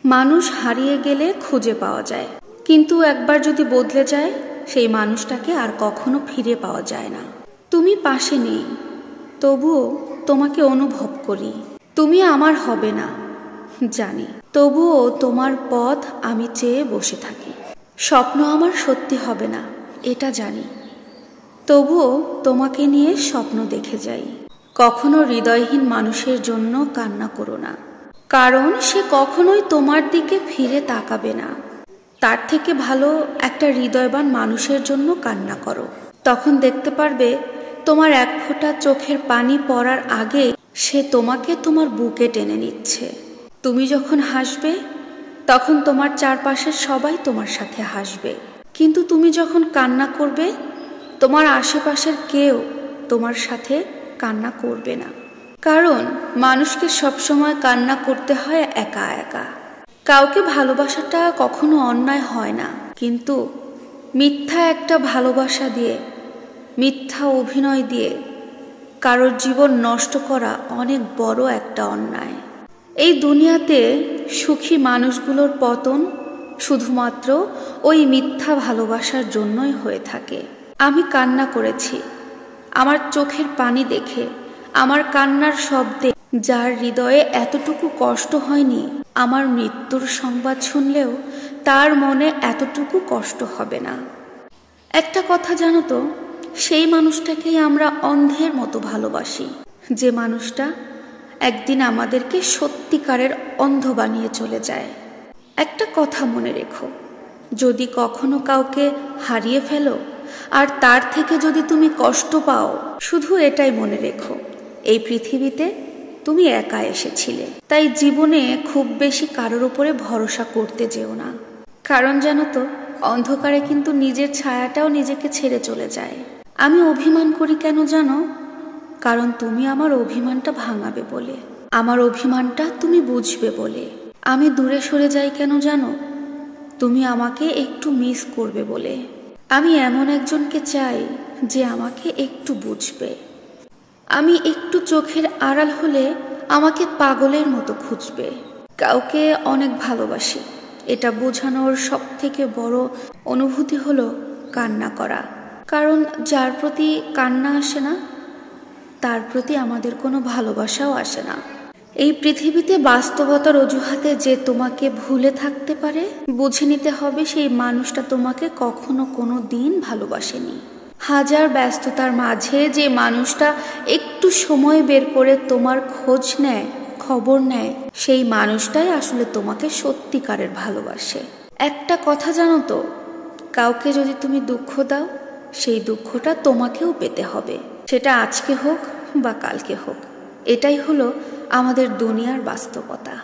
মানুষ হারিয়ে গেলে খুঁজে পাওয়া যায়, কিন্তু একবার যদি বদলে যায় সেই মানুষটাকে আর কখনো ফিরে পাওয়া যায় না। তুমি পাশে নেই, তবুও তোমাকে অনুভব করি। তুমি আমার হবে না জানি, তবুও তোমার পথ আমি চেয়ে বসে থাকি। স্বপ্ন আমার সত্যি হবে না এটা জানি, তবুও তোমাকে নিয়ে স্বপ্ন দেখে যাই। কখনো হৃদয়হীন মানুষের জন্য কান্না করো না, কারণ সে কখনোই তোমার দিকে ফিরে তাকাবে না। তার থেকে ভালো একটা হৃদয়বান মানুষের জন্য কান্না করো। তখন দেখতে পারবে তোমার এক ফোঁটা চোখের পানি পড়ার আগে সে তোমাকে তোমার বুকে টেনে নিচ্ছে। তুমি যখন হাসবে তখন তোমার চারপাশের সবাই তোমার সাথে হাসবে, কিন্তু তুমি যখন কান্না করবে তোমার আশেপাশের কেউ তোমার সাথে কান্না করবে না। কারণ মানুষকে সবসময় কান্না করতে হয় একা একা। কাউকে ভালোবাসাটা কখনো অন্যায় হয় না, কিন্তু মিথ্যা একটা ভালোবাসা দিয়ে, মিথ্যা অভিনয় দিয়ে কারোর জীবন নষ্ট করা অনেক বড় একটা অন্যায়। এই দুনিয়াতে সুখী মানুষগুলোর পতন শুধুমাত্র ওই মিথ্যা ভালোবাসার জন্যই হয়ে থাকে। আমি কান্না করেছি আমার চোখের পানি দেখে, আমার কান্নার শব্দে। যার হৃদয়ে এতটুকু কষ্ট হয়নি আমার মৃত্যুর সংবাদ শুনলেও তার মনে এতটুকু কষ্ট হবে না। একটা কথা জানো তো, সেই মানুষটাকেই আমরা অন্ধের মতো ভালোবাসি, যে মানুষটা একদিন আমাদেরকে সত্যিকারের অন্ধ বানিয়ে চলে যায়। একটা কথা মনে রেখো, যদি কখনো কাউকে হারিয়ে ফেলো আর তার থেকে যদি তুমি কষ্ট পাও, শুধু এটাই মনে রেখো, এই পৃথিবীতে তুমি একা এসেছিলে। তাই জীবনে খুব বেশি কারোর উপরে ভরসা করতে যেও না, কারণ জানো তো অন্ধকারে কিন্তু নিজের ছায়াটাও নিজেকে ছেড়ে চলে যায়। আমি অভিমান করি কেন জানো? কারণ তুমি আমার অভিমানটা ভাঙাবে বলে, আমার অভিমানটা তুমি বুঝবে বলে। আমি দূরে সরে যাই কেন জানো? তুমি আমাকে একটু মিস করবে বলে। আমি এমন একজনকে চাই যে আমাকে একটু বুঝবে। আমি একটু চোখের আড়াল হলে আমাকে পাগলের মতো খুঁজবে। কাউকে অনেক ভালোবাসি এটা বোঝানোর সব থেকে বড় অনুভূতি হলো কান্না করা। কারণ যার প্রতি কান্না আসে না তার প্রতি আমাদের কোনো ভালোবাসাও আসে না। এই পৃথিবীতে বাস্তবতার অজুহাতে যে তোমাকে ভুলে থাকতে পারে, বুঝে নিতে হবে সেই মানুষটা তোমাকে কখনো কোনো দিন ভালোবাসেনি। হাজার ব্যস্ততার মাঝে যে মানুষটা একটু সময় বের করে তোমার খোঁজ নেয়, খবর নেয়, সেই মানুষটাই আসলে তোমাকে সত্যিকারের ভালোবাসে। একটা কথা জানো তো, কাউকে যদি তুমি দুঃখ দাও সেই দুঃখটা তোমাকেও পেতে হবে, সেটা আজকে হোক বা কালকে হোক। এটাই হলো আমাদের দুনিয়ার বাস্তবতা।